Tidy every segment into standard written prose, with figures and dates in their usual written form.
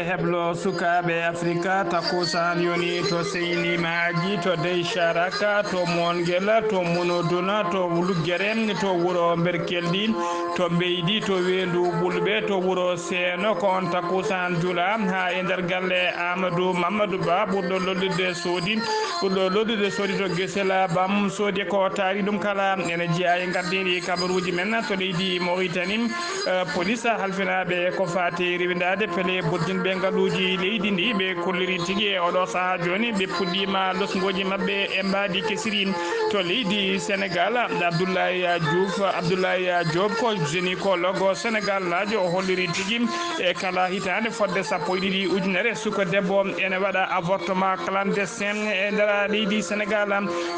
heblo sukaɓe Afrika takusan yoni to Seylimaji to dey Sharaka to Mongela to Monodona to Luggeren to wuro Berkeldi to Beydi to Wendu Bulbe to wuro Seno kon takusan jula ha e nder galle Amadou Mamadou Ba ɓurɗo lollude soodi to Gesela bam soodi ko taari ɗum kala ene jeeya e gardiri kabaruji men to leydi Mauritanie police halfinaɓe ko fati riwindade pele boddinɓe ngaluji leydi ndi ɓe kolliri tigui e oɗo saaha joni ɓe puɗɗima losgoji mabɓe e mbadi kesiri to leydi Sénégal Abdoulaye Diop ko jeni ko logo Sénégal lajo o holliri tigui e kala hitande fodde sappo e ɗiɗi ujunere suka debbo ene waɗa avortement clandestin e nder leydi Sénégal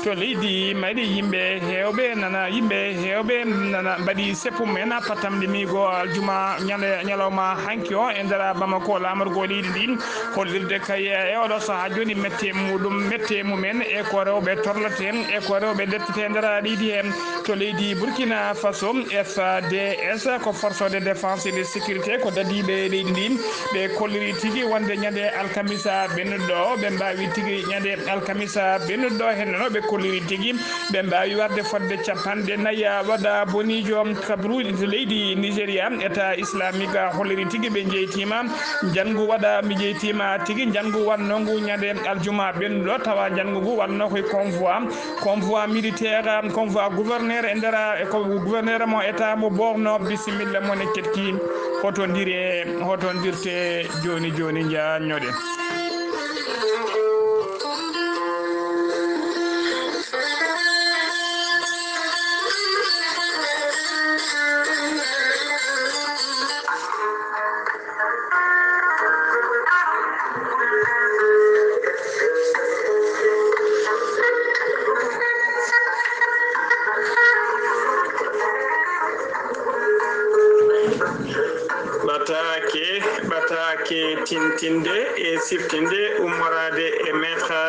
to leydi Mali yimɓe hewɓe nana mbaɗi seppu men patamde migo aljuma ñalawma hanki o e nder Bamako lamargo leydi ndi hollirde kay e oɗo saaha joni mette mumen e ko rewɓe torlate e ko rewɓe dettete nder leydi he to leydi Burkina Faso FDS ko force de défense et de sécurité ko dadiɓe leydi ndi ɓe kolliri tigui wonde ñande alkamisa bennuɗo ɓe mbawi tigui ñande alkamisa bennuɗo henno ɓe kolliri tigui ɓe mbawi warde fodde capanɗe nayyi waɗa bonijo kabaruji to leydi Nigéria état islamique holliri tigui ɓe jeytima jangu waɗa mi jeytima tigui jangu wanno ngu ñande aljuma bennuɗo tawa jangu ngu wanno koye convoi militaire convoi gouverneur e nder ko gouverneur mo état mo Borno bisimilla mone ketki hotondirte joni jañoɗe batake tintinde e siftinde ummorade e maître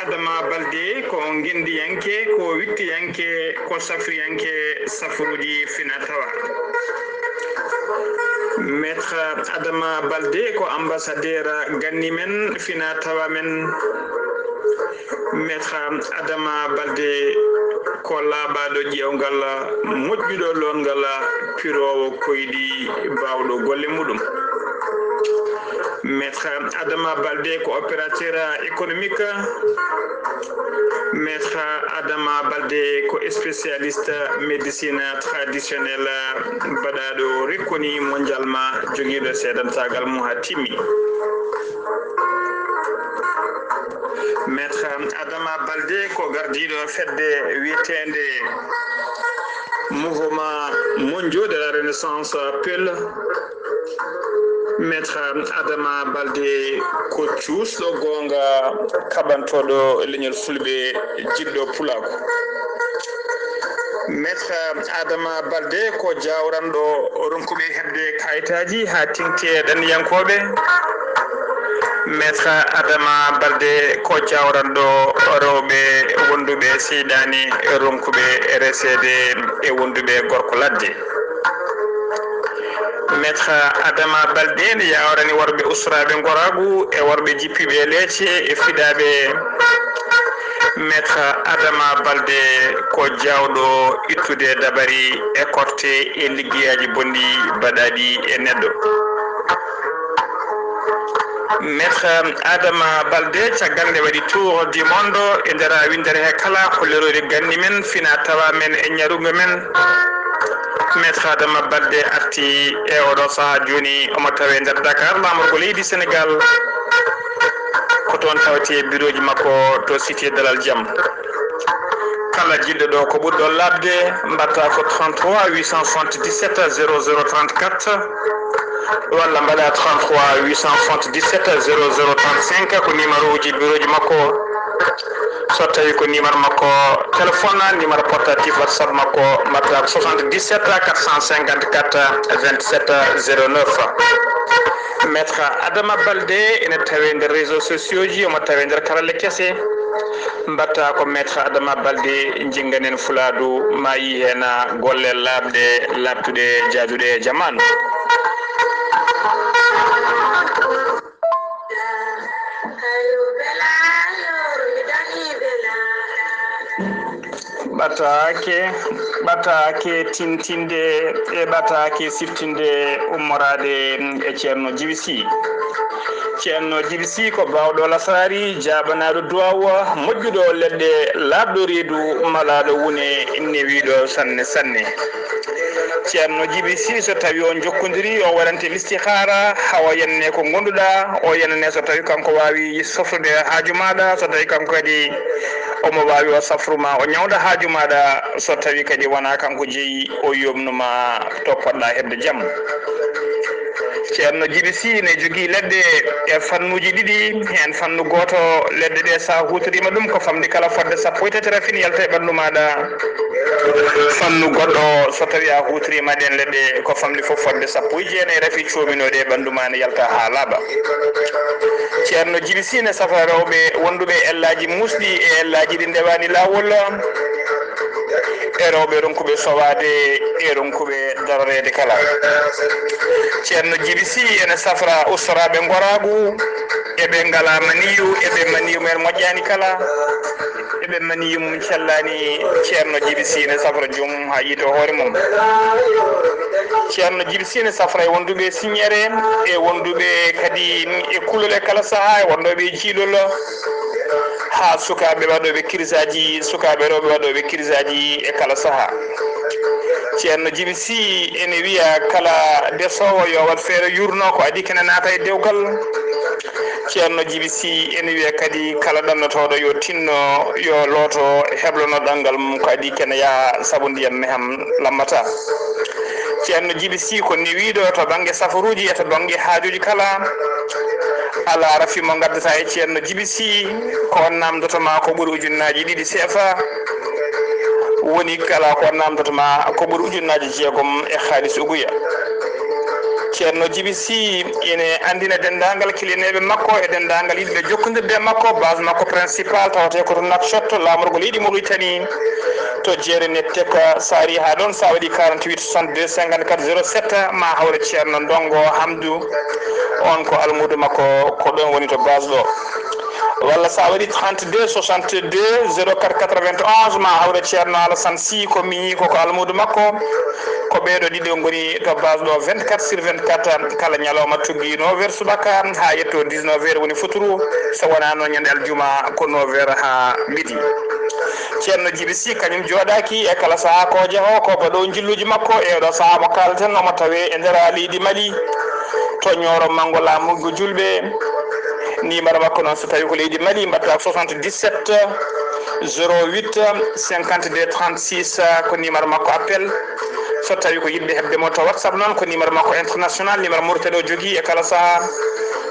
Adama Baldé ko gendiyanke ko wittiyanke ko safriyanke safuruji finatawa maître Adama Baldé ko ambassadeur ganni men finatawa men maître Adama Baldé ko laaɓaɗo ƴewgal moƴƴuɗo longal pirowo koyɗi bawɗo golle muɗum maître Adama Baldé ko opérateur économique maître Adama Baldé ko spécialiste médecine traditionnelle baɗaɗo rekkoni mondialement joguiɗo seedantagal mum ha timmi maître Adama Baldé ko gardiɗo fedde wietende mouvement mondial de la renaissance Peul maître Adama Baldé ko cuusɗo gonga kaɓantoɗo leñol fulɓe jiɗɗo pulako maître Adama Baldé ko jawranɗo ronkuɓe hebde kayitaji ha tingte ɗanniyankoɓe maître Adama Baldé ko jawranɗo rewɓe wonduɓe seydani ronkuɓe resede e wonduɓe gorko ladde maître Adama Baldé ne yawrani worɓe usraɓe goragu e worɓe jippiɓe leece e fiɗaɓe maître Adama Baldé ko jawɗo ittude dabari e korte e liggeyaji bonni baɗaɗi e neɗɗo maître Adama Baldé caggal nde waɗi tour du monde e nder windere he kala kollerode ganni men fina tawa men e ñarugo men maître Adama Baldé arti e oɗo saaha joni omo tawe nder Dakar lamorgo leydi Sénégal ko toon tawte bureau ji makko to cité Dalal Jam kala jilɗo ɗo ko ɓurɗo labde mbatta ko 33 877 0034 walla mbaɗa 33 877 0035 ko numéro uji bureau ji makko so tawi ko numéro makko téléphone numéro portatif WhatsApp makko mbatta 77 454 27 09 maître Adama Baldé ene tawe nder réseaux sociaux ji omo tawe nder karalle kese mbatta ko maître Adama Balde jinganen fuladu mayi hena golle labtude jajude jamanu ɓatake tintinde e ɓatake siftinde ummorade e ceerno Djiby Sy ko bawɗo lasari jabanaɗo duwawa moƴƴuɗo leɗɗe labɗo reedu malaɗo wune newiɗo sanne ceerno Djiby Sy so tawi on jokkodiri o waɗante listihara hawa yenne ko gonduɗa o yenane so tawi kanko wawi sofrude haaju maɗa so tawi kanko kadi omo wawi o safruma o ñawda haaju maɗa so tawi kadi wona kanko jeeyi o yomnuma to poɗɗa hebde jaam ceerno Djiby Sy ne jogui leɗɗe e fannuji ɗiɗi hen fannu goto leɗɗe ɗe sa hutorima ɗum ko famde kala fodde sappo e tati rafini yalta e ɓandu maɗa fannu goɗɗo so tawi a hutorima ɗen leɗɗe ko famde fof fodde sappo e jeenayi rafi cominode e ɓandu ma ne yalta ha laaɓa ceerno Djiby Sy ne safa rewɓe wonduɓe ellaji musɗi e ellaji ɗi ndewani lawol e rewɓe ronkuɓe sowade e ronkuɓe darorede kala ceerno Djiby Sy ene safra ustoraɓe goragu eɓe ngala maniyu eɓe maniyu men moƴƴani kala eɓe maniyu mum cellani ceerno Djiby Sy ne safra joomum ha yiito hoore mum ceerno Djiby Sy ne safra e wonduɓe signere e wonduɓe kadi e kulol e kala saaha e wonɗoɓe jiiɗol ha sukaɓe waɗoɓe kirisaji sukaɓe rewɓe waɗoɓe kirisaji e kala saaha ceerno Djiby Sy ene wiya kala desowo yo wat feere yurno ko adi kene naata e dewgal ceerno Djiby Sy ene wiya kadi kala ɗannotoɗo yo tinno yo looto heblono ɗanngal mum ko adi kene yaa saabu ndiyam neham lammata ceerno Djiby Sy ko newiɗo to banggue safaruji e to banggue haajuji kala ala rafi mo gaddata e ceerno Djiby Sy ko namdotoma ko ɓuuri ujunnaji ɗiɗi CFA woni kala ko namdotoma ko ɓuuri ujunnaji jeegom e haalis uguya ceerno Djiby Sy ene andina dendagal kilineɓe makko e dendagal yiɗɓe jokkodirde makko base makko principal tawate koto Nouakchott lamorgol yiɗi Mauritanie to jeere netteka saari ha ɗon sa waɗi 48 62 54 07 ma hawre ceerno Ndongo Hamdou on ko almudo makko ko ɗon woni to base ɗo walla sa waɗi 32 62 04 91 ma hawre ceerno Alassane Sy ko miñi koko almudo makko ko ɓeeɗo ɗiɗo goni to base ɗo 24/24 kala ñalawma tuggi 9h subaka ha yetto 19h woni foturu so wona noon ñande aljuma ko 9h ha midi ceerno Djiby Sy kañum jooɗaki e kala saaha ko jeeho ko baɗo jilluji makko e ɗo saaha mo kalten omo tawe e nder leydi Mali to ñooro manggo laamugo julɓe numéro makko noon so tawi ko leydi Mali mbatta 77 08 52 36 ko numéro makko appel so tawi ko yimɓe hebdemo to WhatsApp noon ko numéro makko international numéro Mauritanie o jogui e kala saaha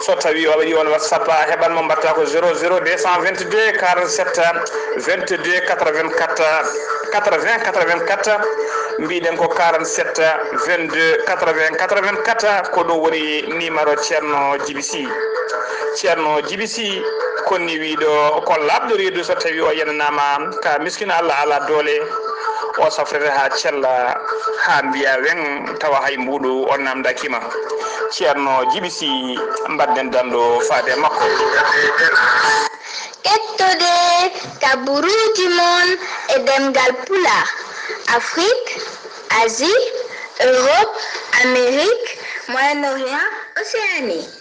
so tawi o waɗi on WhatsApp a heɓanmo mbatta ko 00 222 47 22 84 80 mbiɗen ko 47 22 80 84 ko ɗum woni numéro ceerno Djiby Sy ceerno Djiby Sy konni wiiɗo ko labɗo reedu so tawi o yenanama ka miskino Allah ala doole o safrete ha cella ha mbiya wen tawa hay mbuɗu o namdakima ceerno Djiby Sy mbadden dando faade makko kettode kaburuji mon e demgal pula Afrique Asie Europe Amérique Moyen-Orient Océanie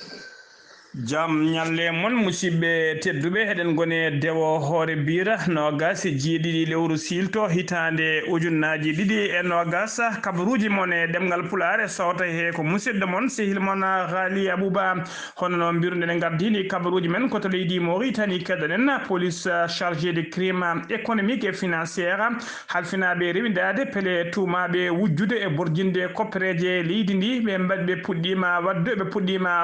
jam ñalle mon musidɓe tedduɓe eɗen goni dewo hoore bira nogas jeeɗiɗi lewru silto hitande ujunnaji ɗiɗi e nogas kabaruji mon e ɗemgal pulare sawta he ko musidɗo mon sehil mon Ghali Abouba hono no mbiruɗen e gardini kabaruji men koto leydi Mauritanie keɗoɗen police chargé de crime économique et financiére halfinaɓe rewidade peele tumaɓe wujjude e borjinde koppereje leydi ndi ɓe puɗɗima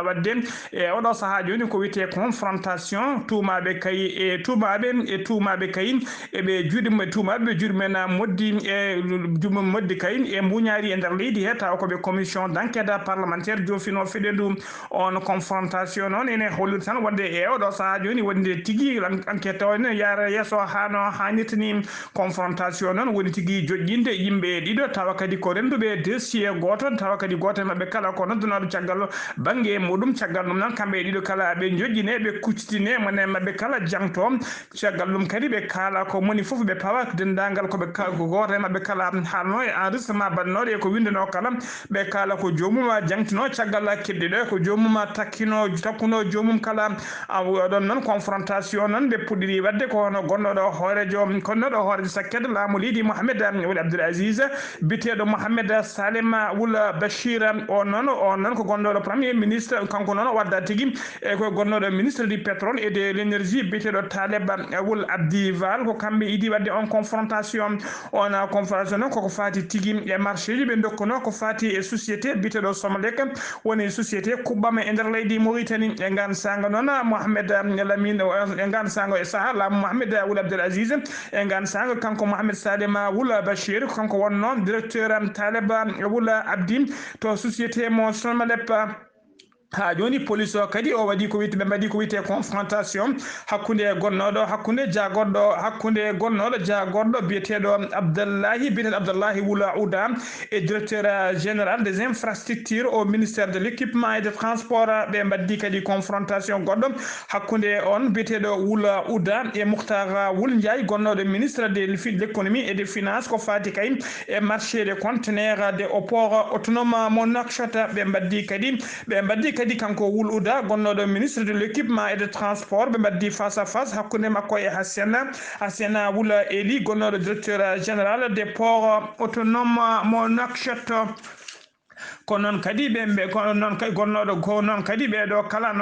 wadde e oɗo saha joni ko wite confrontation tumaɓe kay e tumaɓe kay eɓe juuɗe tumaɓe juuɗe men moddi e moddi kay e mbuñaari e nder leydi he taw koɓe commission d' enquête parlementaire jofino feɗendu on confrontation noon ene holliri tan wonde e oɗo saha joni wonde tigui enquête o ne yaara yesso hano hannirtani confrontation noon woni tigui joƴƴinde yimɓe ɗiɗo tawa kadi ko renduɓe dossier goto tawa kadi goto mabɓe kala ko noddunoɗo caggal banggue muɗum caggal ɗum noon kamɓe ɗiɗo kala ɓe joƴƴine ɓe kuccitine mone mabɓe kala jangto caggal ɗum kadi ɓe kaala ko moni foof ɓe pawa dendagal koɓe goto e mabɓe kala haalno e enregistrement bannoɗo e ko windeno kala ɓe kaala ko jomum jangtino caggal keddiɗo ko jomum takkuno jomum kala ɗon noon confrontation noon ɓe puɗɗiri wadde ko hono gonnoɗo hoorejo konnoɗo hoorejo sakkede laamu leydi Mohamed woni Abdoul Aziz biteɗo Mohamed Salema Wula Bachir on noon ko gonnoɗo premier ministre kanko noon wadda tigui e ko gonnoɗo ministre du pétrole et de l'énergie biteɗo Taleb Wul Abdi Val ko kamɓe idi wadde on confrontation noon koko fati tigui e marché ji ɓe dokkuno ko fati e société biteɗo Somalek woni société kuɓɓama e nder leydi Mauritanie e ngan sanga noon Mohamed Lamine e ngan sanga e saaha laamu Mohamed Wul Abdoul Aziz e ngan sanga kanko Mohamed Salema Wula Bachir kanko won noon directeur Taleb Wul Abdi to société mo Somalek ha joni police o kadi o waɗi ko wiite ɓe mbaɗi ko wiite confrontation hakkude gonnoɗo jagorɗo biyeteɗo Abdallahi Wula Ouda e directeur général des infrastructures au ministère de l'équipement et des transports ɓe mbaddi kadi confrontation goɗɗo hakkude on biyeteɗo Wula Ouda e Moukhtar Wul Ndiaye gonnoɗo ministre de l'économie et des finances ko fati kay e marché des conteneurs de au port autonome mo Nouakchott ɓe mbaddi kadi kanko Wul Ouda gonnoɗo ministre de l'équipement et des transports ɓe mbaddi face à face hakkude makko e Hassena Wula Eli gonnoɗo directeur général des ports autonomes mo Nouakchott ko noon kadi ɓe ko noon kay gonnoɗo ko noon kadi ɓeɗo kala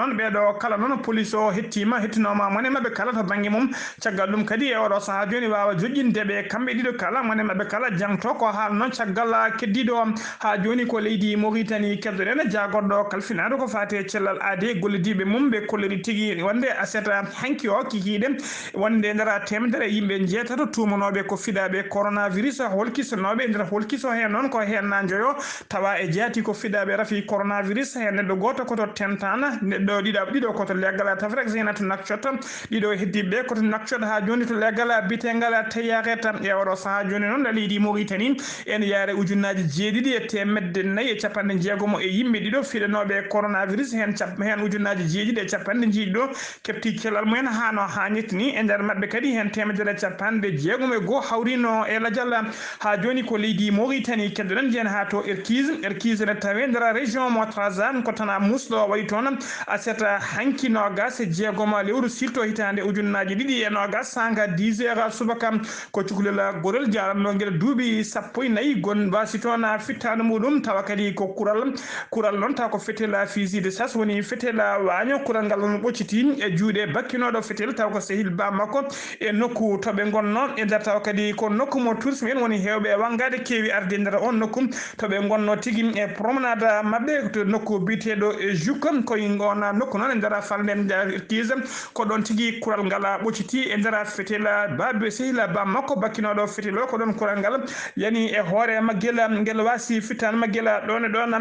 noon police o hettinoma mone mabɓe kala to banggue mum caggal ɗum kadi e oɗo saaha joni wawa joƴƴinde ɓe kamɓe ɗiɗo kala mone mabɓe kala jangto ko haal noon caggal keddiɗo ha joni ko leydi Mauritanie kebdoɗen jagorɗo kalfinaɗo ko fate cellal aade gollidiɓe mum ɓe kolliri tigui wonde aseta hanki o kikiɗe wonde nder temedere yimɓe jeetato tumanoɓe ko fiɗaɓe coronavirus holkisanoɓe nder holkiso hen noon ko hen joyo tawa e jeeti ko fiɗaɓe rafi coronavirus hen neɗɗo goto koto tentana neɗɗo ɗiɗo koto leggal tafrek Zeynatou Nouakchott ɗiɗo heddiɓe koto Nouakchott ha joni to leggal bitegal Tayaret e oɗo saaha joni noon leydi Mauritanie en yaare ujunnaji 7,4 e capanɗe jeegomo e yimɓe ɗiɗo fiɗanoɓe coronavirus hen ujunnaji 7 e capanɗe jeeɗiɗo kepti cellal mumen hano hannirta ni e nder mabɓe kadi hen temedere capanɗe jeegom e goho hawrino e ladial ha joni ko leydi Mauritanie keddoɗen jen ha to Erkise ne tawe nder région mo Trarza ko tana musɗo waɗi toon aseta hanki nogas e jeegom lewru silto hitande ujunnaji 2 sanga 10 heures subaka ko cukalel gorel jaranno guel duuɓi 14 gon wasi toon fittano muɗum tawa kadi ko kural noon taw ko fetel fusil de chasse woni fetel waño kural ngal on ɓocciti e juuɗe bakkinoɗo fetel taw ko sehil ba makko e nokku toɓe gonno e nder taw kadi ko nokku mo tourisme en woni hewɓe wangade keewi arde nder on nokku toɓe gonno tigui e promenade mabɓe to nokku biteɗo e juk koye gona nokku noon e nder falden Erkise ko ɗon tigui kural ngal ɓocciti e nder fetel babe sehila ba makko bakkinoɗo fetel o ko ɗon kural ngal yani e hoore maggel ngel wasi fittane maggel ɗon e ɗon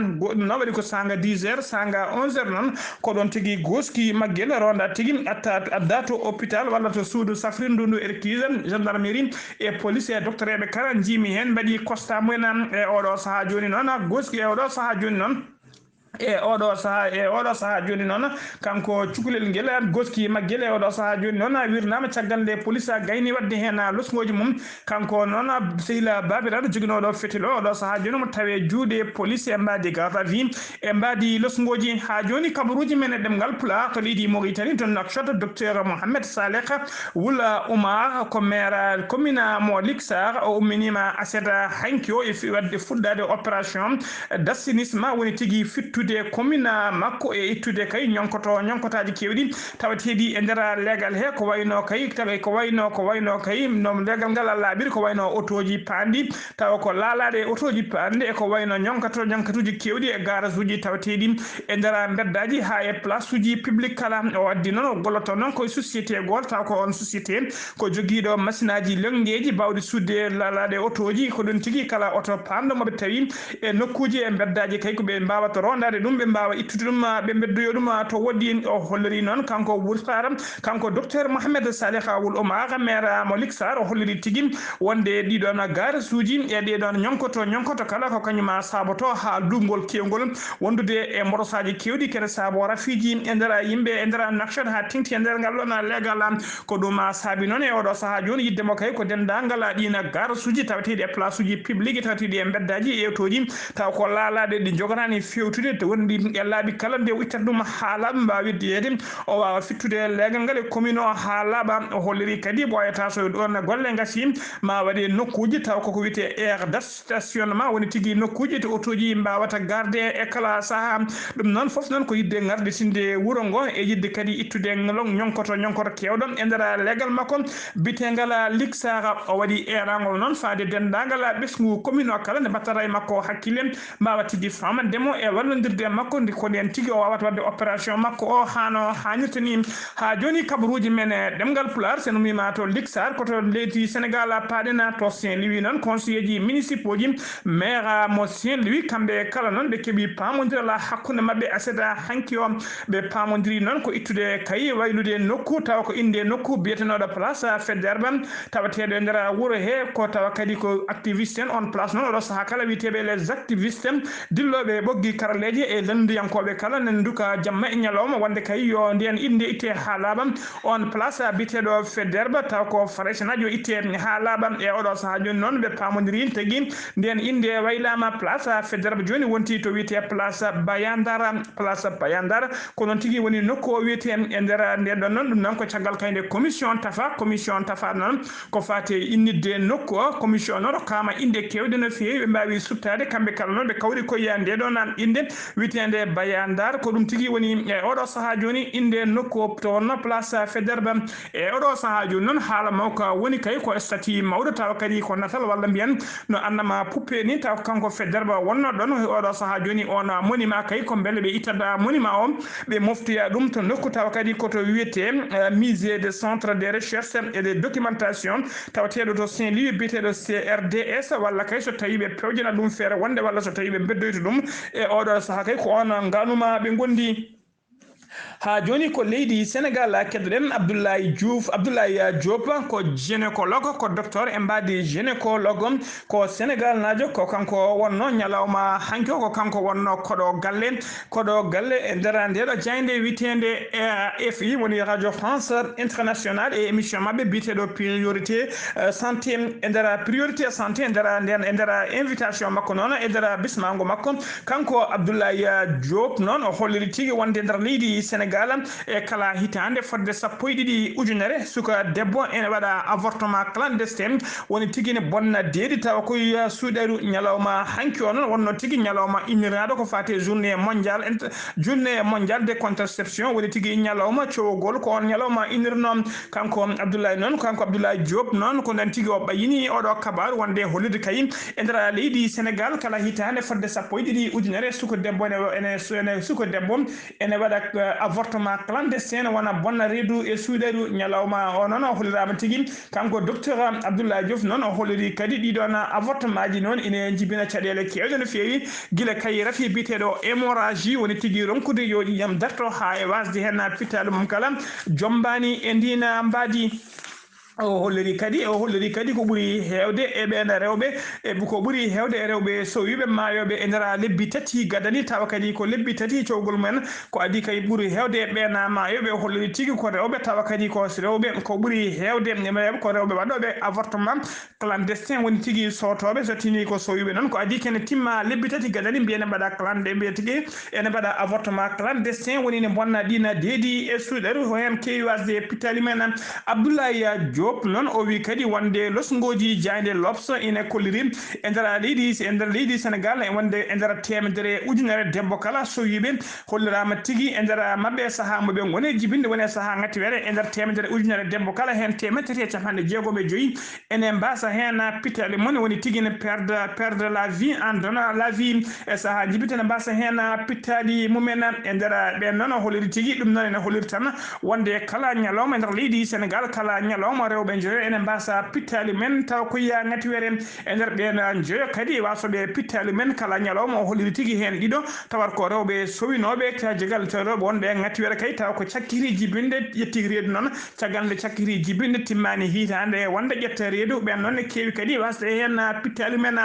no waɗi ko sanga 10 heures sanga 11 heures noon ko ɗon tigui goski maggel ronda tigui adda to hôpital walla to suudu safrindu Erkise gendarmerie e police e docteur eɓe kala jimi hen mbaɗi constat mumen e oɗo saaha joni noon goski e oɗo saaha joni noon e oɗo saaha joni noon kanko cukalel ngel goski maggel e oɗo saaha joni noon wirnama caggal nde police gayni wadde hen losgoji mum kanko noon sehila babiraɗo joginoɗo fetel o oɗo saaha joni mo tawe juuɗe police e mbadi garde à vue e mbadi losgoji ha joni kabaruji men e ɗemgal pula to leydi Mauritanie to Nouakchott docteur Mohamed Saleh Wula Oumar ko maire commune mo Liksar o umminima aseta hanki o e wadde fuɗɗade opération d'assainissement woni tigui fittu ittude commune makko e ittude kay ñonkotaji kewɗi tawateɗi e nder legal he ko wayno kay tawa ko wayno kay no legal ngal laaɓiri ko wayno autoji pandi tawa ko laalaɗe autoji pandi e ko wayno ñonkatuji kewɗi e garage uji tawateɗi e nder beddaji ha e place uji public kala o waddi noon golloto noon koye société goto taw ko on société ko joguiɗo machine aji lengeji bawɗi sudde laalaɗe autoji ko ɗum tigui kala auto pando moɓe tawi e nokkuji e beddaji kay ko ɓe mbawata rondade ɗum ɓe mbawa ittude ɗum ɓe beddoyo ɗum to woɗɗi o holliri noon kanko Wurtara kanko docteur Mohamed Salih Wul Omar maire mo Liksar o holliri tigui wonde ɗiɗon garage uji e ɗeɗon ñonkoto kala ko kañuma saboto ha dungol kewgol wondude e morosaji kewɗi kede sabo rafiji e nder yimɓe e nder nakshad ha tingti e nder ngal ɗon legal ko ɗum saabi noon e oɗo saaha joni yiddemo kay ko dendagal ɗina garage uji tawateɗi e place uji publique tawateɗi e beddaji e autoji taw ko laalaɗe ɗi jogorani fewtude to wondi e laaɓi kala nde ittata ɗum ha laaɓa mbawa widdeyede o wawa fittude legal ngal e commune o ha laaɓa o holliri kadi ɓoyata so ɗon golle gasi ma waɗe nokkuji taw koko wiyete aire d' stationnement woni tigui nokkuji to autoji mbawata garde e kala saaha ɗum noon foof noon ko yidde garditinde wuuro ngo e yidde kadi ittude ñonkoto kewɗo e nder legal makko bitegal Liksar o waɗi eragol noon faade dendagal ɓesgu commune o kala nde battata e makko hakkille mbawa tigui famandemo e wallodirde makko ndi ko nden tigui o wawata wadde opération makko o hano hannirta ni ha joni kabaruji men ɗemgal Pulaar sen umima to Liksar koto leydi Sénégal paɗena to Saint-Louis noon conseiller ji municipaux ji maire mo Saint-Louis kamɓe kala noon ɓe keeɓi pamodirala hakkude mabɓe aseda hanki o ɓe pamodiri noon ko ittude kay waylude nokku tawa ko inde nokku biyetenoɗo place Faidherbe tawateɗo e nder wuuro he ko tawa kadi ko activiste en on place noon oɗo saaha kala wiyeteɓe les activistes dilloɓe ɓoggi karaleji e lendiyankoɓe kala nen duka jamma e ñalawma wonde kay yo nden inde itte ha laaɓa on place biteɗo Faidherbe taw ko faraisenaji o itte ha laaɓa e oɗo saaha joni noon ɓe pamodiri tagui nden inde waylama place Faidherbe joni wonti to wiyete place Bayandar ko noon tigui woni nokku o wiyete e nder nden ɗon noon ɗum noon ko caggal kayde commission tafa noon ko fate innidde nokku o commission noon kama inde kewde no fewi ɓe mbawi suttade kamɓe kala noon ɓe kawri koye nde ɗon inde witende Bayandar ko ɗum tigui woni e oɗo saaha joni inde nokku to wonno place Faidherbe e oɗo saaha joni noon haala mawka woni kay ko statut mawɗo tawa kadi ko natal walla mbiyan no annama puppe ni taw kanko Faidherbe wonno ɗon oɗo saaha joni on monument kay ko beele ɓe ittata monument o ɓe moftoya ɗum to nokku tawa kadi koto wiyete musée de centre de recherche et de documentation tawateɗo to Saint-Louis biteɗo CRDS walla kay so tawi ɓe pewjana ɗum feere wonde walla so tawi ɓe beddoyta ɗum e oɗo saaha kay ko on ganuma ɓe gondi ha joni ko leydi Sénégal keddoɗen Abdoulaye Diop ko gynécologue ko docteur e mbadi gynécologue ko Sénégal najo ko kanko wonno ñalawma hanki ko kanko wonno koɗo galle e nder ndeɗo jayde witende RFI woni radio France international e émission mabɓe biteɗo priorité santé e nder priorité santé e nder invitation makko noon e nder bismago makko kanko Abdoulaye Diop noon o holliri tigui wonde nder leydi Sénégal e kala hitande fodde 12 ujunere suka debbo ene waɗa avortement clandestin woni tigui ne bonna deedi tawa koye suuɗaru ñalawma hanki o noon wonno tigui ñalawma inniraɗo ko fate journée mondial de contraception woni tigui ñalawma cowgol ko on ñalawma innirno kanko Abdoulaye Diop noon ko nden tigui o ɓayini oɗo kabaru wonde hollirde kay e nder leydi Sénégal kala hitande fodde 12 ujunere suka debbo ene waɗa avortement clandestin wona bonna reedu e suuɗaru ñalawma o noon o hollirama tigui kanko docteur Abdoulaye Diop noon o holliri kadi ɗiɗon avortement ji noon ine jibina caɗele kewɗe no fewi guila kay rafi biteɗo hémorragie woni tigui ronkude yo ƴam darto ha e wasde hen pittade mum kala jombani e ndina mbadi o holliri kadi ko ɓuuri hewde e ɓen rewɓe e ko ɓuuri hewde e rewɓe sowiɓe mayoɓe e nder lebbi tati gadani tawa kadi ko lebbi tati cowgol mumen ko adi kay ɓuuri hewde e ɓen mayoɓe o holliri tigui ko rewɓe tawa kadi ko rewɓe ko ɓuuri hewde ko rewɓe waɗoɓe avortement clandestin woni tigui sotoɓe so tini ko sowiɓe noon ko adi kene timma lebbi tati gadani mbiyene mbaɗa mbiya tigui ene mbaɗa avortement clandestin woni ne bonna ɗina deedi e suuɗaru ho hen kewi wasde pittali men Abdoulaye Diop non o wi kadi wonde losngoji jande lops ina kollirim e ndara leydi Sénégal e wonde e ndara temedere ujunere debbo kala so yibe hollirama tigi e ndara mabbe saha mo be ngone jibinde woni saha ngati were e ndar temedere ujunere debbo kala hen temetere capande jeegom e joyi ene mbasa hen pitale mon woni tigi ne perdre la vie en donnant la vie e saha jibitene mbasa hen pittali mumen e ndara be non holliri tigi dum non ene holliri tan wonde kala nyaloma ndar leydi Sénégal kala nyaloma rewbe joyo ene mbasa pittali men taw ko ya ngati were e ndar be joyo kadi wasobe pittali men kala nyaloma o holliri tigi hen dido tawar ko rewbe sowinobe ta jegal to rewbe wonbe ngati were kay taw ko cakkiri jibinde yetti reedu non cagande cakkiri jibinde timmani hitande wonde jetta reedu ben non kewi kadi wasde hen pittali men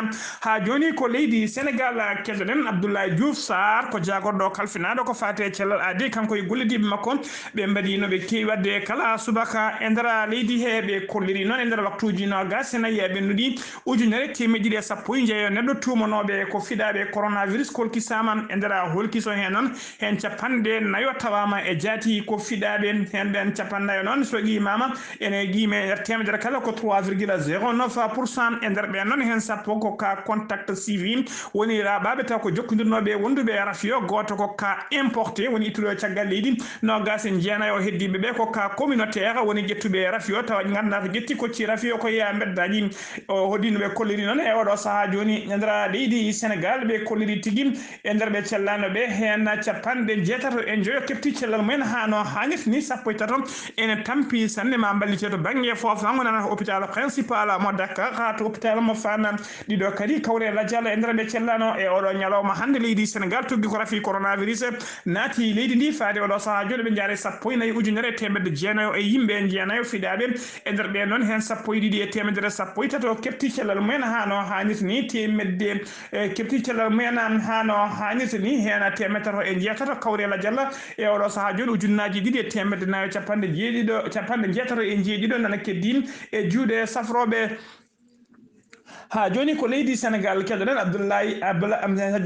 ha joni ko leydi Sénégal kedoden Abdoulaye Diouf Sarr ko jagordo kalfinado ko fate cellal adi kanko e gollidibe makko be mbadi no be kewi wadde kala subaka e ndara leydi hebe kolliri non e ndara waktuji no gasena yebe nudi ujunere temedide sappo jeeyo neddo tumanobe ko fidabe coronavirus kolki sama e ndara holkiso hen non hen capande nayo tawama e jati ko fidabe hen ben capande non so mama ene gime temedere kala ko 3,09% e ndar be non hen sappo ko ka contact civil woni rababe taw ko jokkodirnobe wondube rafio goto ko ka importé woni itulo caggal leydi no gasen jeena yo heddibe be ko ka communautaire woni jettube rafio taw ngannata jetti ko ci rafio ko ya beddaji o hodinobe kolliri non e odo saha joni ndara leydi Sénégal be kolliri tigi e ndar be cellano be hen capande jeetato en joyo kepti cellal men hano hanif ni sappo tato ene tampi sanne ma ballite to bangi fofu ngona hôpital principal mo Dakar ha to hôpital mo fana dido kadi kawre la jalla e ndar be cellano e odo nyalawma hande leydi Sénégal tuggi ko rafi coronavirus nati leydi ndi faade odo saha joni be jaare sappo nayi ujunere temedde jeenayo e yimbe jeenayo fidabe e ndar be non hen sappo didi e temedere sappo tato kepti cellal men hano hanit ni temedde kepti cellal men hano hanit ni hen temetero e jeetato kawre la jalla e odo saha joni ujunnaji didi e temedde nayo capande jeedido capande jeetato e jeedido nana keddin e juude safrobe ha joni ko leydi Sénégal kedoden Abdoulaye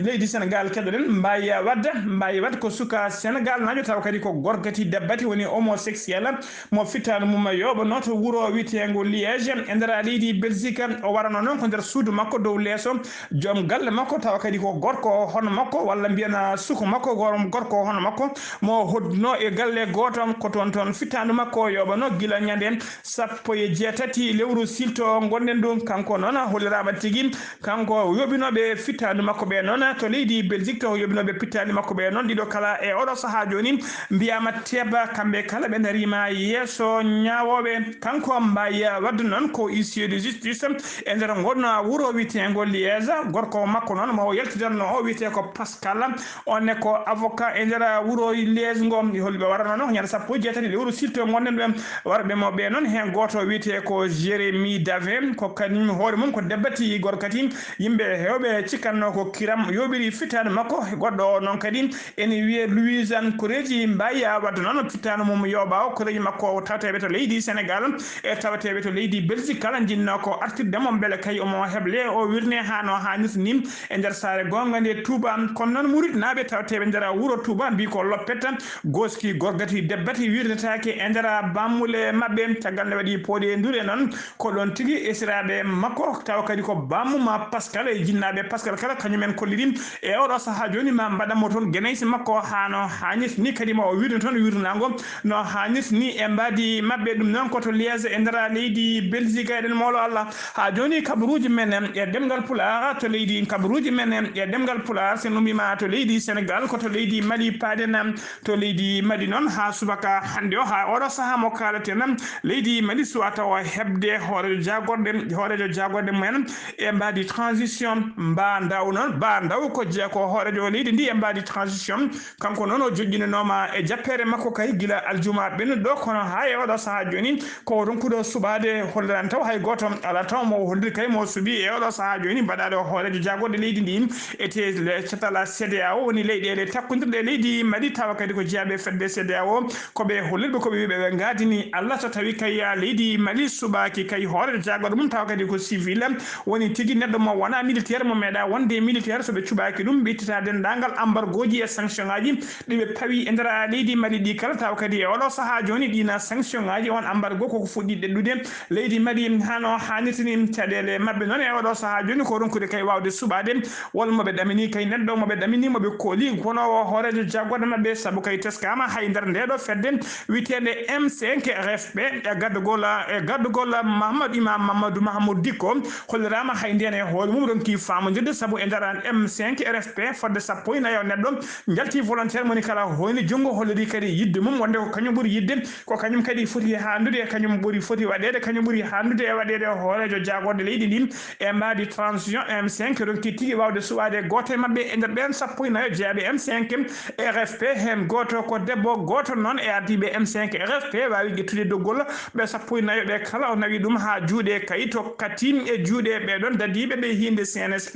leydi Sénégal kedoden mbaya wadde ko suka Sénégal najo taw kadi ko gorgati debbati woni homosexuel mo fitano mum yoba noto wuro witengo Liège e ndara leydi Belgique o warano non ko der suudu makko dow leso joom galle makko taw kadi ko gorko hono makko walla mbiyana suku makko gorko hono makko mo hodno e galle goto ko ton fitano makko yoba no gila nyanden sappo e jeetati lewru silto gonden dum kanko non holirama tigi kanko yobinobe fitanu makko be non to leydi Belgique to yobinobe pitani makko be non dido kala e odo saha joni mbiyama teba kambe kala be darima yeso nyaawobe kanko mbaya waddu non ko huissier de justice e nder gonna wuro witengo Liège gorko makko non mo yeltidanno o wite ko Pascal on ne ko avocat e nder wuro Liège ngom holbe warano non nyar sappo jetati le wuro silto gonden be warbe mo be non hen goto wite ko Jérémy Davin ko kanim hoore mum ko debbati gorkati yimbe hewbe cikanno ko kiram yobiri fitane makko goddo non kadi eni wiye Louisane Koreji mbaya waddo non fitane mum yoba ko reji makko tawtebe to leydi Sénégal e tawtebe to leydi Belgique kala jinno ko artirde mom bele kay o mo heble o wirne hano hanis nim e der sare gonga de Touba kon non murid nabe tawtebe ndara wuro Touba bi ko loppeta goski gorgati debbati wirnetaake e ndara bamule mabbe tagal wadi pode ndure non ko don tigi esirabe makko taw kadi ko bamuma Pascal e jinnabe Pascal kala kanyumen kollidim e odo saha joni ma mbadamo ton genaysi makko hano hanis ni kadi mo wirno ton wirnango no hanis ni e mbadi mabbe dum non ko to Liège e ndara leydi Belgique eden molo Allah ha joni kabruji men e demgal pulaar to leydi kabruji men e demgal pulaar se numima to leydi Sénégal ko to leydi Mali padenam to leydi Mali non ha subaka hande o ha odo saha mo kalate nam leydi Mali suwata o hebde hoore jagorde men e mbadi transition mba ndaw non ba ndaw ko je ko hoorejo leydi ndi e mbadi transition kanko non o jogginanoma e jappere makko kay gila aljuma ben do kono ha e odo saha joni ko ronkudo subade hollan taw hay goto ala taw mo holdir kay mo subi e odo saha joni badade hoorejo jagorde leydi ndi ete le chatala CEDEAO woni leydi takkundirde leydi Mali taw kadi ko jiabe fedde CEDEAO ko be holirbe ko be ngadini Allah so tawi kay leydi Mali subaki kay hoorejo jagorde mum taw kadi ko civil woni tigi neddo mo wona militaire mo meeda wonde militaire so be cubaki dum bittita dendangal embargoji e sanction ngaji dibe pawi e ndara leydi Mali di kala taw kadi e odo saha joni dina sanction ngaji on embargo ko fuddi deddude leydi Mali hano hanitini cadele mabbe non e odo saha joni ko ronkude kay wawde subade wol mo be damini kay neddo mo be damini mo be koli kono horejo jaggoda mabbe sabu kay teskama hay ndar ndedo fedde witende M5 RFP e gaddugol Mahamadou Imam Mahamadou Dikko hollirama hay ndene hoore mum ronki famodirde sabu e ndaran M5 RFP fodde sappo nayo neddo jalti volontaire moni kala hoyni jongo holliri kadi yidde mum wonde ko kanyum buri yidde ko kanyum kadi foti handude kanyum buri foti wadede kanyum buri handude e wadede horejo jagorde leydi din e mbaadi transition M5 ronki tigi wawde suwade goto mabbe e nder ben sappo nayo jeabe M5 RFP hen goto ko debbo goto non e ardibe M5 RFP wawi gettude doggol be sappo nayo be kala o nawi dum ha juude kayito katim e juude be don dadibe be hinde CNSP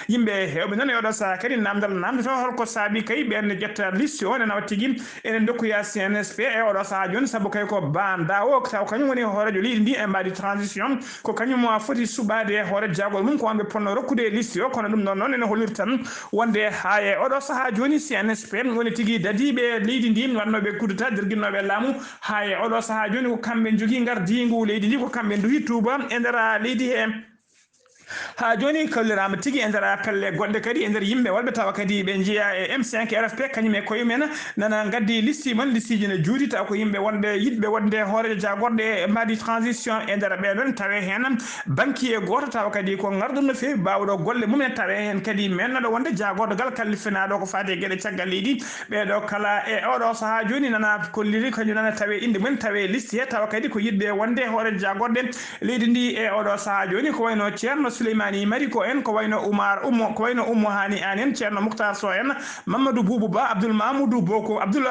yimbe hewbe non e odo sa kadi namdal namdo holko saabi kay ben jetta liste on na watigi enen dokku ya CNSP e odo sa joni sabu kay ko banda o taw kanyum woni horejo leydi ndi e mbaadi transition ko kanyum mo foti subade hore jagol mum ko wonbe ponno rokkude liste o kono dum non en holirtan wonde haye odo saha joni CNSP woni tigi dadibe leydi ndi wannobe kudata dirginobe laamu haye odo saha joni ko kambe jogi ngardingu leydi ndi ko kambe ndu tuba e ndara leydi he ha joni kallirama tigi e nder appelle godde kadi e nder yimbe walbe tawa kadi be jiya e M5 RFP kanyum e koye men nana gaddi listi man listiji ne juuti taw ko yimbe wonde yidbe wonde horejo jagorde e mbaadi transition e nder be don tawe hen banki e goto taw kadi ko ngardum no fewi bawdo golle mum en tawe hen kadi men do wonde jagorde gal kallifinaado ko faade gede caggal leydi be do kala e odo saha joni nana kolliri kanyum nana tawe inde men tawe listi he taw kadi ko yidbe wonde horejo jagorde leydi ndi e odo saha joni ko wayno Ceerno Souleymani Mariko en ko wayno ko wayno Hani anen Ceerno Moukhtar Sow en Mamadou Boubou Ba Abdoul Mamadou Boko Abdoul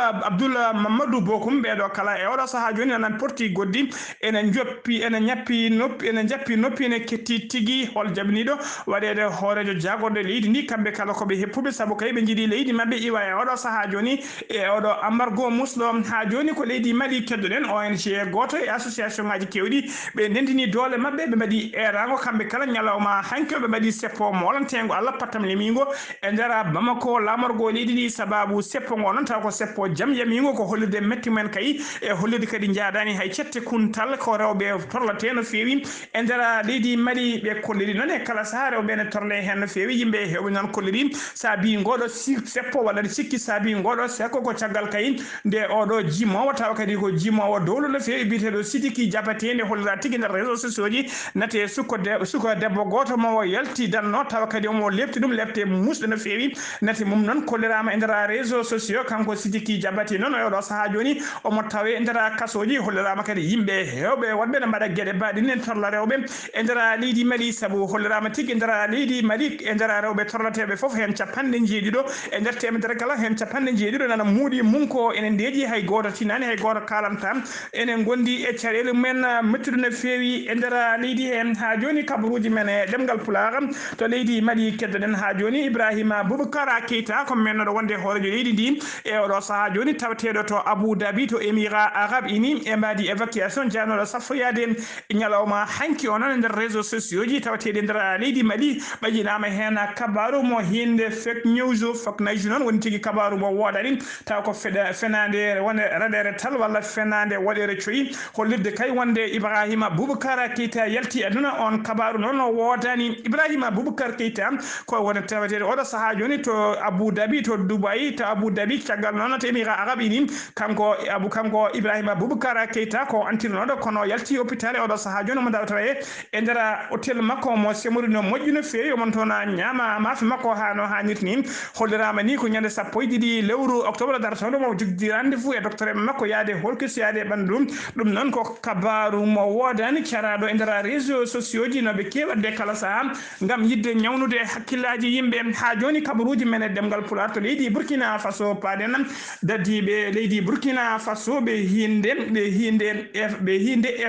Mamadou Bokum be do kala e odo saha joni nan porti goddi enen joppi enen jappi noppi ne ketti tigi hol jabnido wadede horejo jagorde leydi ndi kambe kala ko be heppube sabu kay be jidi leydi mabbe iwa e odo saha joni e odo embargo muslo ha joni ko leydi Mali keddoden ONG goto e association ngaji kewdi be ndendini dole mabbe be madi erango kambe kala nyalawma hanke be madi seppo molantengo alla patam lemingo e ndara Bamako lamorgo leydi ndi sababu seppo ngonon taw ko seppo jam yamingo ko hollide metti men kay e hollide kadi jaadani hay cette kuntal ko rewbe torlate no fewi e ndara leydi Mali be kolliri non e kala saare be ne torle hen no fewi yimbe hewbe non kolliri sabi ngodo seppo wala sikki sabi ngodo sekko ko tagal kay de odo jimo taw kadi ko jimo dowlo no fewi bitedo sidiki japatende hollira tigi na réseaux sociaux ji nate suko debbo goto mo yalti danno taw kadi mo lepti dum lepte musde no fewi nati mum non kollirama e ndara réseaux sociaux kanko sidiki jabati non o do saha joni o mo tawe e ndara kasoji hollirama kadi yimbe hewbe wadbe na mbada gede baadi nen torla rewbe e ndara leydi Mali sabu hollirama tigi e ndara leydi Mali e ndara rewbe torlatebe fof hen capande jeedido e nder temedere kala hen capande jeedido nana muudi munko enen deji hay goto tinani hay goto kalamtam enen gondi e carele men mettude no fewi e ndara leydi hen ha joni kabruji men e demgal pulaar to leydi Mali keddoden ha joni Ibrahima Boubacar Keita ko men do wonde horejo leydi ndi e odo saha joni tawtedo to Abu Dhabi to Émirats Arabes Unis e mbadi évacuation janodo safoyade nyalawma hanki onon nder réseaux sociaux ji tawtede nder leydi Mali bajinama hen kabaru mo hinde fake news faknayji non woni tigi kabaru mo wodani taw ko fenande wonde radere tal walla fenande wodere coyi hollirde kay wonde Ibrahima Boubacar Keita yalti aduna on kabaru non wodani Ibrahima Boubacar Keita ko wona tawtede odo saha joni to Abu Dhabi to Dubai to Abu Dhabi tagal non to Émirats Arabes Unis kanko Ibrahima Boubacar Keita ko antinodo kono yalti hôpital odo saha joni mo dawtawe e ndara hotel makko mo semurino mojjuno feewi mon tona nyama mafi makko hano hanirni hollirama ni ko nyande sappo e didi lewru octobre dartodo mo jogdi rendez-vous e docteur makko yaade holkisi yaade bandum dum non ko kabaru mo wodani carado e ndara réseaux sociaux ji no be kewade kala saha ngam yidde nyawnude hakkillaji yimbe ha joni kabaruji men e demgal pular to leydi Burkina Faso paden dadibe leydi Burkina Faso be hinde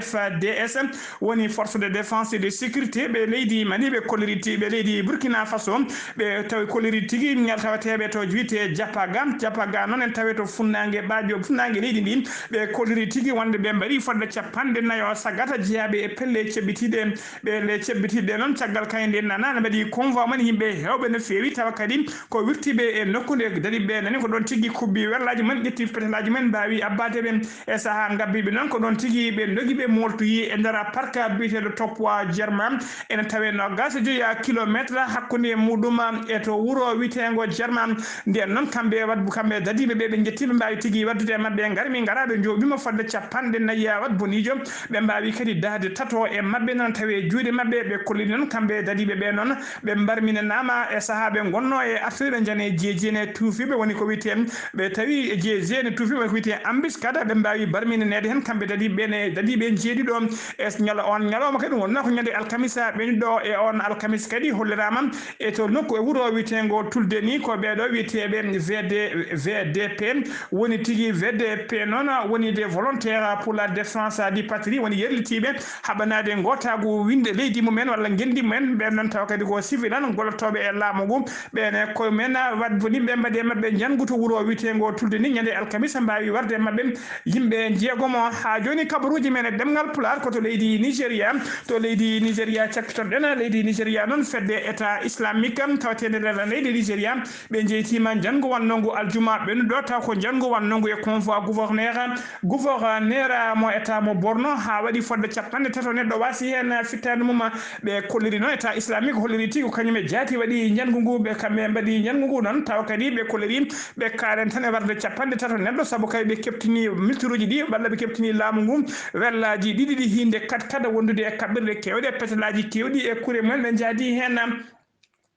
FDS woni force de défense et de sécurité be leydi Mali be koliriti be leydi Burkina Faso be taw koliriti gi nyal tawatebe to juite japaga non en taweto funnange baajo funnange leydi din be koliriti gi wonde be mbari fodde capande nayo sagata jiabe e pelle cebbitide be le cebbitide nde non caggal kayde nana mbaɗi convoi man yimɓe hewɓe no feewi tawa kadi ko wirtiɓe e nokkude dari ɓe nani ko ɗon tigui kubbi wellaji men ƴetti pétalaji men mbawi abbade ɓe e saaha gabbiɓe noon ko ɗon tigui ɓe dogi ɓe moltoyi e nder parc biyeteɗo toppoa jerma ene tawe no gasa joya kilométre hakkude muɗum e to wuuro witego jerma nden noon kamɓe dadiɓe ɓe jettiɓe mbawi tigui waddude mabɓe garmi garaɓe joɓima fodde capanɗe nayyi wat bonijo ɓe mbawi kadi dahde tato e mabɓe noon tawe juuɗe mabɓe ɓe kollidi noon kamɓe dadiɓe ɓe noon ɓe mbarminanama e saahaɓe gonno e artiri ɓe jane jeejene tuufiɓe woni ko wiyete ɓe tawi jeejene tuufiɓe woni ko wiyete embuscade ɓe mbawi barminanede hen kamɓe dadiɓe ne dadiɓe jeeɗiɗo e on ñalawma kadi wonno ko ñande alkamisa ɓeniɗo e on alkamis kadi hollirama e to nokku e wuuro wiyetego tulde ni ko ɓeɗo wiyeteɓe VDP woni tigui VDP noon woni des volontaires pour la défense du patrie woni yerlitiɓe haɓanade gotago winde leydi mumen walla gendi mumen ɓen noon taw kadi ko civil an gollotoɓe e laamu ngu ɓene koye men wat boni ɓe mbaɗe mabɓe jangu to wuuro wiyetego tulde ni ñande alkamisa mbawi warde mabɓe yimɓe jeegomo ha joni kabaruji men e ɗemgal pular koto leydi Nigéria cakkitorɗen leydi Nigéria noon fedde état islamique tawatede nder leydi Nigéria ɓe jeytima jangu wannongu aljuma ɓennuɗo taw ko jangu wannongu e convoi gouverneur mo état mo Borno ha waɗi fodde capanɗe tato neɗɗo wasi hen fittade mum ɓe kolliri noon état islamique holliri tigui kañum e jaati waɗi jangu ngu ɓe kamɓe mbaɗi jangu ngu noon taw kadi ɓe kolliri ɓe karen tan e warde capanɗe tato neɗɗo saabu kay ɓe keptini miltiruji ɗi walla ɓe keptini laamu ngu wellaji ɗiɗi ɗi hinde kada wondude e kaɓɓirɗe kewɗe e pétalaji kewɗi e kuure mumen ɓe jaadi hen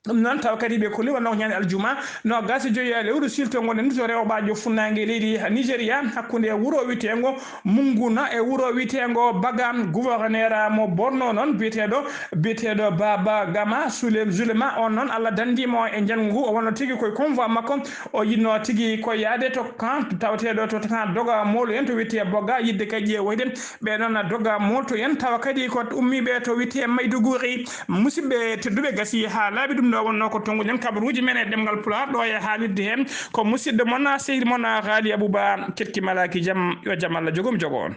ɗum noon taw kadi ɓe kolli wonno ko ñande aljuma no gasi joyi lewru silto gonɗen to rewɓajo funnague leydi Nigéria hakkude wuuro witego Munguna e wuuro witego Bagam gouverneur mo Borno noon biyeteɗo Baba Gama Zulema on noon Allah dandimo e jangu ngu o wonno tigui koye convoi makko o yinno tigui ko yaade to camp tawateɗo to tan doga molo en to witte Bogga yidde kay ƴeewoyde ɓe noon doga molto en tawa kadi ko ummiɓe to witte Mayduguri musidɓe tedduɓe gasi ha laaɓi ɗum ɗo wonno ko tonguɗen kabaruji men e ɗemgal pular ɗo e haalirde hen ko musidɗo moon sehil moon Ghali Abouba ketki malaki jaam yo jaam Allah jogum jogo on